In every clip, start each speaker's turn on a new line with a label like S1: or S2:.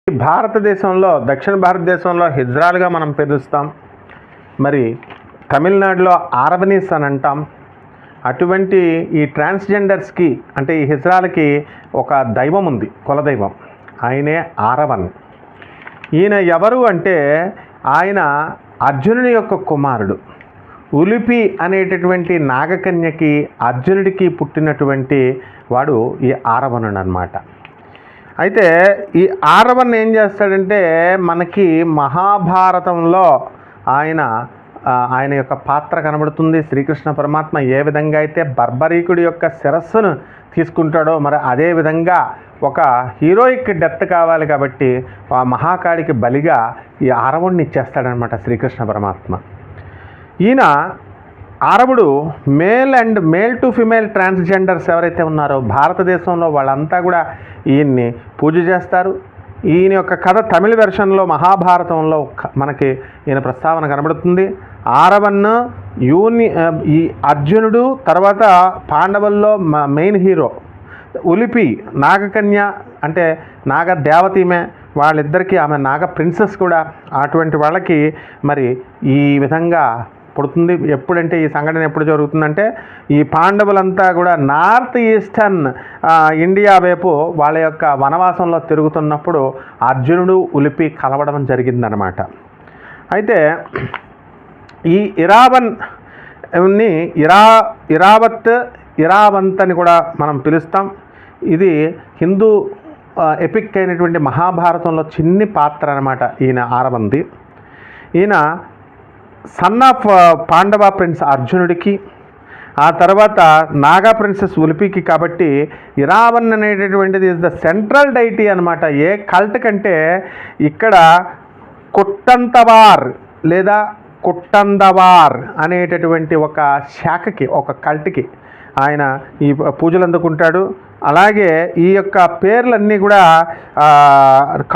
S1: భారతదేశంలో దక్షిణ భారతదేశంలో హిజ్రాలుగా మనం పిలుస్తాం. మరి తమిళనాడులో ఆరవనీస్ అని అంటాం. అటువంటి ఈ ట్రాన్స్జెండర్స్కి అంటే ఈ హిజ్రాలకి ఒక దైవం ఉంది, కులదైవం. ఆయనే ఆరవన్. ఈయన ఎవరు అంటే ఆయన అర్జునుని యొక్క కుమారుడు. ఉలిపి అనేటటువంటి నాగకన్యకి అర్జునుడికి పుట్టినటువంటి వాడు ఈ ఆరవనుడు అన్నమాట. అయితే ఈ ఆరవన్ ఏం చేస్తాడంటే మనకి మహాభారతంలో ఆయన యొక్క పాత్ర కనబడుతుంది. శ్రీకృష్ణ పరమాత్మ ఏ విధంగా అయితే బర్బరీకుడి యొక్క శిరస్సును తీసుకుంటాడో మరి అదే విధంగా ఒక హీరోయిక్ డెత్ కావాలి కాబట్టి ఆ మహాకాళికి బలిగా ఈ ఆరవుడిని ఇచ్చేస్తాడనమాట శ్రీకృష్ణ పరమాత్మ. ఈయన ఆరవుడు మేల్ టు ఫిమేల్ ట్రాన్స్జెండర్స్ ఎవరైతే ఉన్నారో భారతదేశంలో వాళ్ళంతా కూడా ఈయన్ని పూజ చేస్తారు. ఈయన యొక్క కథ తమిళ వెర్షన్లో మహాభారతంలో మనకి ఈయన ప్రస్తావన కనబడుతుంది. ఆరవన్ ఈ అర్జునుడు, తర్వాత పాండవుల్లో మెయిన్ హీరో ఉలిపి నాగకన్య అంటే నాగ దేవతీమే, వాళ్ళిద్దరికీ ఆమె నాగ ప్రిన్సెస్ కూడా. అటువంటి వాళ్ళకి మరి ఈ విధంగా పుడుతుంది. ఎప్పుడంటే ఈ సంఘటన ఎప్పుడు జరుగుతుందంటే ఈ పాండవులంతా కూడా నార్త్ ఈస్టర్న్ ఇండియా వైపు వాళ్ళ యొక్క వనవాసంలో తిరుగుతున్నప్పుడు అర్జునుడు ఉలిపి కలవడం జరిగిందనమాట. అయితే ఈ ఇరావన్ని ఇరావంత్ అని కూడా మనం పిలుస్తాం. ఇది హిందూ ఎపిక్ అయినటువంటి మహాభారతంలో చిన్ని పాత్ర అనమాట ఈయన ఆరవంది. ఈయన సన్ ఆఫ్ పాండవ ప్రిన్స్ అర్జునుడికి, ఆ తర్వాత నాగా ప్రిన్సెస్ ఉలిపికి. కాబట్టి ఇరావన్ అనేటటువంటిది ఇస్ ద సెంట్రల్ డైటీ అనమాట. ఏ కల్ట్ కంటే ఇక్కడ కుట్టంతవార్ లేదా కుట్టందవార్ అనేటటువంటి ఒక శాఖకి, ఒక కల్ట్కి ఆయన ఈ పూజలు అందుకుంటాడు. అలాగే ఈ యొక్క పేర్లన్నీ కూడా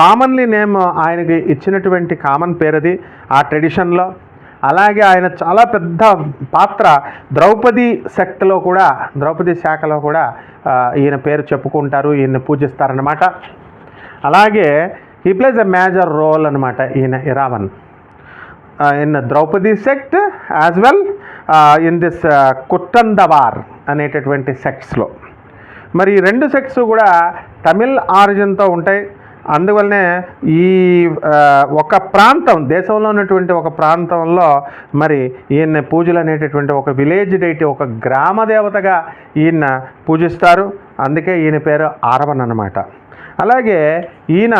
S1: కామన్లీ నేమ్ ఆయనకి ఇచ్చినటువంటి కామన్ పేరు అది ఆ ట్రెడిషన్లో. అలాగే ఆయన చాలా పెద్ద పాత్ర ద్రౌపది శాఖలో కూడా ఈయన పేరు చెప్పుకుంటారు, ఈయన పూజిస్తారన్నమాట. అలాగే he plays a major role అనమాట ఈయన Iravan in Draupadi sect as well in this Kuttandavar అనేటటువంటి సెక్ట్స్లో. మరి ఈ రెండు సెక్ట్స్ కూడా తమిళ్ ఆరిజిన్తో ఉంటాయి. అందువల్లనే ఈ ఒక ప్రాంతం, దేశంలో ఉన్నటువంటి ఒక ప్రాంతంలో మరి ఈయన పూజలు అనేటటువంటి ఒక విలేజ్ డైటీ, ఒక గ్రామ దేవతగా ఈయన పూజిస్తారు. అందుకే ఈయన పేరు ఆరవన్ అన్నమాట. అలాగే ఈయన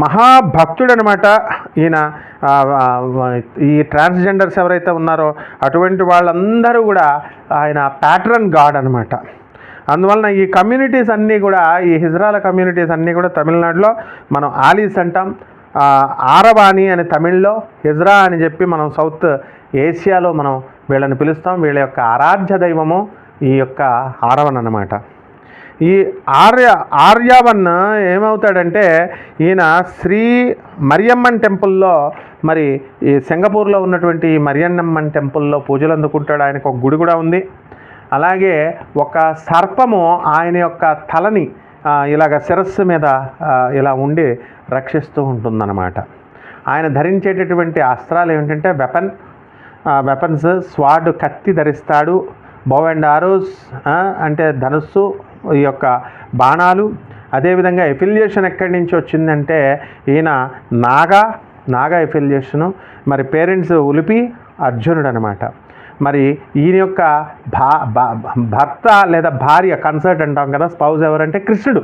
S1: మహాభక్తుడు అనమాట. ఈయన ఈ ట్రాన్స్జెండర్స్ ఎవరైతే ఉన్నారో అటువంటి వాళ్ళందరూ కూడా ఆయన ప్యాట్రన్ గాడ్ అనమాట. అందువలన ఈ కమ్యూనిటీస్ అన్నీ కూడా, ఈ హిజ్రాల కమ్యూనిటీస్ అన్నీ కూడా తమిళనాడులో మనం ఆలీస్ అంటాం. ఆరవాణి అని తమిళ్లో, హిజ్రా అని చెప్పి మనం సౌత్ ఏషియాలో మనం వీళ్ళని పిలుస్తాం. వీళ్ళ యొక్క ఆరాధ్య దైవము ఈ యొక్క ఆరవన్ అన్నమాట. ఈ ఆర్యవన్ ఏమవుతాడంటే ఈయన శ్రీ మరియమ్మన్ టెంపుల్లో, మరి ఈ సింగపూర్లో ఉన్నటువంటి మరియమ్మన్ టెంపుల్లో పూజలు అందుకుంటాడు. ఆయనకు ఒక గుడి కూడా ఉంది. అలాగే ఒక సర్పము ఆయన యొక్క తలని ఇలాగ శిరస్సు మీద ఇలా ఉండి రక్షిస్తూ ఉంటుందన్నమాట. ఆయన ధరించేటటువంటి అస్త్రాలు ఏమిటంటే వెపన్స్, స్వాడ్ కత్తి ధరిస్తాడు. బౌ అండ్ ఆరోస్ అంటే ధనుస్సు, ఈ యొక్క బాణాలు. అదేవిధంగా ఎఫిలియేషన్ ఎక్కడి నుంచి వచ్చిందంటే ఈయన నాగా ఎఫిలియేషను. మరి పేరెంట్స్ ఉలిపి, అర్జునుడు అనమాట. మరి ఈయన యొక్క భర్త లేదా భార్య, కన్సర్ట్ అంటాం కదా, స్పౌజ్ ఎవరంటే కృష్ణుడు.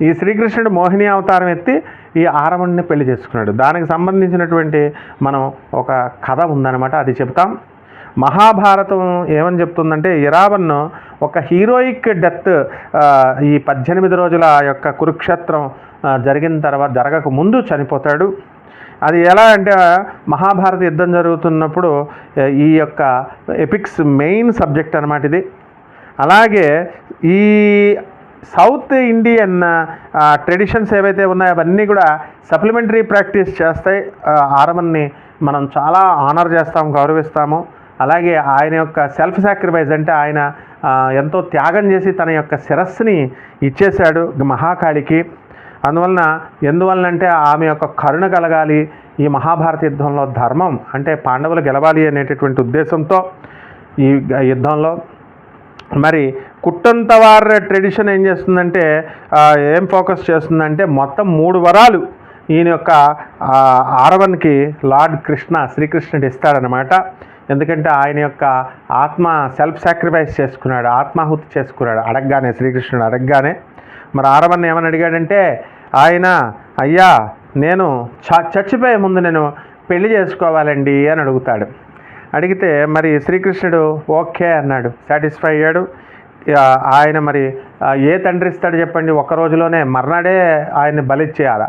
S1: ఈ శ్రీకృష్ణుడు మోహిని అవతారం ఎత్తి ఈ ఆరవణ్ణి పెళ్లి చేసుకున్నాడు. దానికి సంబంధించినటువంటి మనం ఒక కథ ఉందన్నమాట, అది చెప్తాం. మహాభారతం ఏమని చెప్తుందంటే ఇరావన్ ఒక హీరోయిక్ డెత్ ఈ 18 రోజుల యొక్క కురుక్షేత్రం జరగక ముందు చనిపోతాడు. అది ఎలా అంటే మహాభారత యుద్ధం జరుగుతున్నప్పుడు ఈ యొక్క ఎపిక్స్ మెయిన్ సబ్జెక్ట్ అన్నమాట ఇది. అలాగే ఈ సౌత్ ఇండియన్ ట్రెడిషన్స్ ఏవైతే ఉన్నాయో అవన్నీ కూడా సప్లిమెంటరీ ప్రాక్టీస్ చేస్తాయి. ఆరవన్ని మనం చాలా ఆనర్ చేస్తాం, గౌరవిస్తాము. అలాగే ఆయన యొక్క సెల్ఫ్ సాక్రిఫైస్ అంటే ఆయన ఎంతో త్యాగం చేసి తన యొక్క శిరస్సుని ఇచ్చేశాడు మహాకాళికి. ఎందువలనంటే ఆమె యొక్క కరుణ కలగాలి, ఈ మహాభారత యుద్ధంలో ధర్మం అంటే పాండవులు గెలవాలి అనేటటువంటి ఉద్దేశంతో ఈ యుద్ధంలో మరి కుట్టంతవార్ ట్రెడిషన్ ఏం చేస్తుందంటే ఏం ఫోకస్ చేస్తుందంటే మొత్తం 3 వరాలు ఈయన యొక్క ఆరవన్కి లార్డ్ కృష్ణ శ్రీకృష్ణుడు ఇస్తాడనమాట. ఎందుకంటే ఆయన యొక్క ఆత్మ సెల్ఫ్ సాక్రిఫైస్ చేసుకున్నాడు, ఆత్మాహుతి చేసుకున్నాడు అడగగానే, శ్రీకృష్ణుడు అడగగానే. మరి ఆరవన్ ఏమని అడిగాడంటే ఆయన, అయ్యా నేను చచ్చిపోయే ముందు నేను పెళ్లి చేసుకోవాలండి అని అడుగుతాడు. అడిగితే మరి శ్రీకృష్ణుడు ఓకే అన్నాడు, సాటిస్ఫై అయ్యాడు. ఆయన మరి ఏ తండ్రి ఇస్తాడు చెప్పండి, ఒక్క రోజులోనే మర్నాడే ఆయన్ని బలిచ్చేయాల.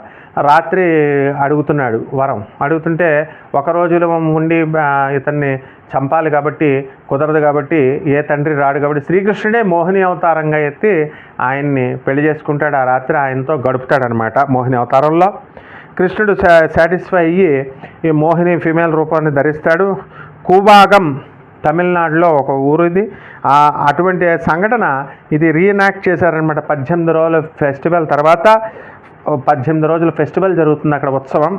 S1: రాత్రి అడుగుతున్నాడు వరం, అడుగుతుంటే ఒక రోజులో ఉండి ఇతన్ని చంపాలి కాబట్టి కుదరదు, కాబట్టి ఏ తండ్రి రాడు, కాబట్టి శ్రీకృష్ణుడే మోహిని అవతారంగా ఎత్తి ఆయన్ని పెళ్లి చేసుకుంటాడు. ఆ రాత్రి ఆయనతో గడుపుతాడనమాట మోహిని అవతారంలో. కృష్ణుడు సాటిస్ఫై అయ్యి ఈ మోహిని ఫీమేల్ రూపాన్ని ధరిస్తాడు. కూబాగం తమిళనాడులో ఒక ఊరు ఇది. అటువంటి సంఘటన ఇది రీఎనాక్ట్ చేశారనమాట. 18 రోజుల ఫెస్టివల్ తర్వాత 18 రోజుల ఫెస్టివల్ జరుగుతుంది అక్కడ, ఉత్సవం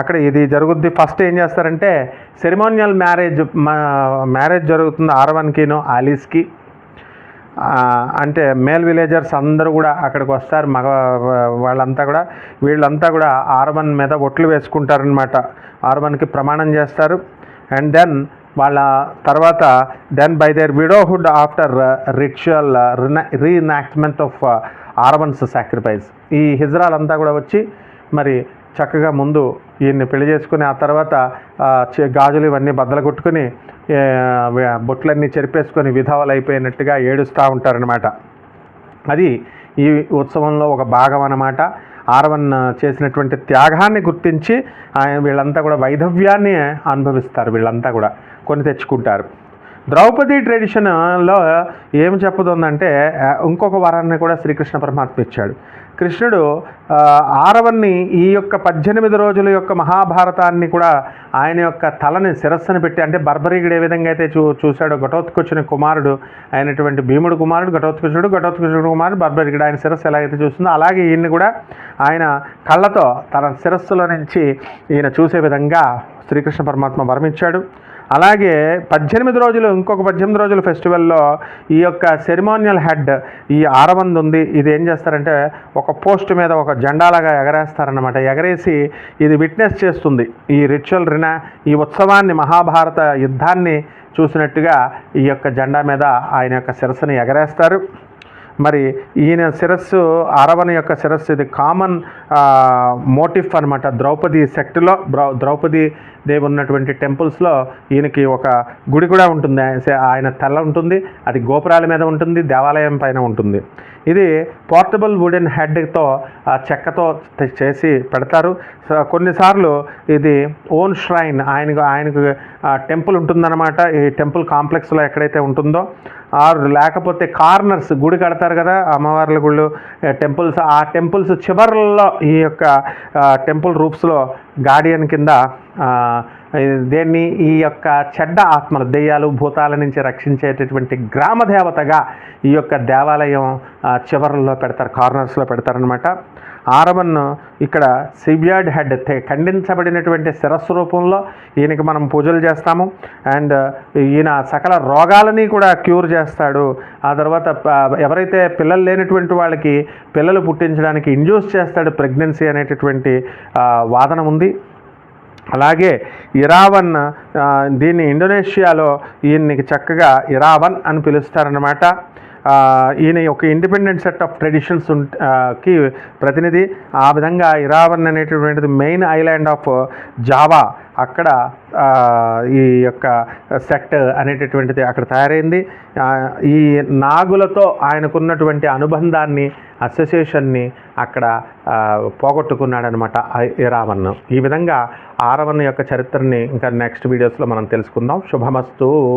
S1: అక్కడ ఇది జరుగుద్ది. ఫస్ట్ ఏం చేస్తారంటే సెరిమోనియల్ మ్యారేజ్ జరుగుతుంది ఆరవన్కిను ఆలీస్కి. అంటే మేల్ విలేజర్స్ అందరూ కూడా అక్కడికి వస్తారు, మగ వీళ్ళంతా కూడా ఆరవన్ మీద ఒట్లు వేసుకుంటారనమాట, ఆరవన్కి ప్రమాణం చేస్తారు. అండ్ దెన్ వాళ్ళ తర్వాత by their widowhood after ritual reenactment of Aravan's sacrifice, ఈ హిజ్రాలంతా కూడా వచ్చి మరి చక్కగా ముందు ఈయన్ని పెళ్లి చేసుకుని ఆ తర్వాత గాజులు ఇవన్నీ బద్దలు కొట్టుకుని బొట్లన్నీ చెరిపేసుకొని విధవలు అయిపోయినట్టుగా ఏడుస్తూ ఉంటారనమాట. అది ఈ ఉత్సవంలో ఒక భాగం అన్నమాట. ఆరవన్ చేసినటువంటి త్యాగాన్ని గుర్తించి వీళ్ళంతా కూడా వైధవ్యాన్ని అనుభవిస్తారు, వీళ్ళంతా కూడా కొని తెచ్చుకుంటారు. ద్రౌపది ట్రెడిషన్లో ఏమి చెప్పుతుందంటే ఇంకొక వరాన్ని కూడా శ్రీకృష్ణ పరమాత్మ ఇచ్చాడు. కృష్ణుడు ఆరవన్ని ఈ యొక్క 18 రోజుల యొక్క మహాభారతాన్ని కూడా ఆయన యొక్క తలని శిరస్సును పెట్టి, అంటే బర్బరీకుడు ఏ విధంగా అయితే చూశాడో ఘటోత్కచుని కుమారుడు అయినటువంటి భీముడు కుమారుడు ఘటోత్కచుడు కుమారుడు బర్బరీకుడు, ఆయన శిరస్సు ఎలాగైతే చూస్తుందో అలాగే ఈయన్ని కూడా ఆయన కళ్ళతో తన శిరస్సులో నుంచి ఈయన చూసే విధంగా శ్రీకృష్ణ పరమాత్మ వరమిచ్చాడు. అలాగే 18 రోజులు ఇంకొక 18 రోజుల ఫెస్టివల్లో ఈ యొక్క సెరిమోనియల్ హెడ్ ఈ ఆరవంది ఉంది. ఇది ఏం చేస్తారంటే ఒక పోస్ట్ మీద ఒక జెండాలాగా ఎగరేస్తారన్నమాట. ఎగరేసి ఇది విట్నెస్ చేస్తుంది ఈ రిచువల్ ఈ ఉత్సవాన్ని, మహాభారత యుద్ధాన్ని చూసినట్టుగా ఈ యొక్క జెండా మీద ఆయన యొక్క శిరస్సుని ఎగరేస్తారు. మరి ఈయన శిరస్సు, ఆరవన్ యొక్క శిరస్సు ఇది కామన్ మోటిఫ్ అనమాట. ద్రౌపది సెక్ట్లో ద్రౌపది దేవి ఉన్నటువంటి టెంపుల్స్లో ఈయనకి ఒక గుడి కూడా ఉంటుంది. ఆయన తల ఉంటుంది, అది గోపురాల మీద ఉంటుంది, దేవాలయం పైన ఉంటుంది. ఇది పోర్టబుల్ వుడెన్ హెడ్తో చెక్కతో చేసి పెడతారు. కొన్నిసార్లు ఇది ఓన్ ష్రైన్, ఆయనకు టెంపుల్ ఉంటుందన్నమాట. ఈ టెంపుల్ కాంప్లెక్స్లో ఎక్కడైతే ఉంటుందో, లేకపోతే కార్నర్స్, గుడి కడతారు కదా అమ్మవార్ల గుళ్ళు, టెంపుల్స్, ఆ టెంపుల్స్ చివర్లలో ఈ యొక్క టెంపుల్ రూఫ్స్లో గార్డియన్ కింద దేన్ని ఈ యొక్క చెడ్డ ఆత్మలు, దెయ్యాలు, భూతాల నుంచి రక్షించేటటువంటి గ్రామదేవతగా ఈ యొక్క దేవాలయం చివర్లలో పెడతారు, కార్నర్స్లో పెడతారనమాట. ఆరవన్ ఇక్కడ సివియర్డ్ హెడ్, ఖండించబడినటువంటి శిరస్సు రూపంలో ఈయనకి మనం పూజలు చేస్తాము. అండ్ ఈయన సకల రోగాలని కూడా క్యూర్ చేస్తాడు. ఆ తర్వాత ఎవరైతే పిల్లలు లేనటువంటి వాళ్ళకి పిల్లలు పుట్టించడానికి ఇండ్యూస్ చేస్తాడు, ప్రెగ్నెన్సీ అనేటటువంటి వాదన ఉంది. అలాగే ఇరావన్, దీన్ని ఇండోనేషియాలో ఈయనకి చక్కగా ఇరావన్ అని పిలుస్తారన్నమాట. ఈయన ఒక ఇండిపెండెంట్ సెట్ ఆఫ్ ట్రెడిషన్స్ కి ప్రతినిధి. ఆ విధంగా ఇరావన్ అనేటటువంటిది మెయిన్ ఐలాండ్ ఆఫ్ జావా, అక్కడ ఈ యొక్క సెట్ అనేటటువంటిది అక్కడ తయారైంది. ఈ నాగులతో ఆయనకున్నటువంటి అనుబంధాన్ని, అసోసియేషన్ని అక్కడ పోగొట్టుకున్నాడనమాట ఇరావన్. ఈ విధంగా ఆరవన్ యొక్క చరిత్రని ఇంకా నెక్స్ట్ వీడియోస్లో మనం తెలుసుకుందాం. శుభమస్తు.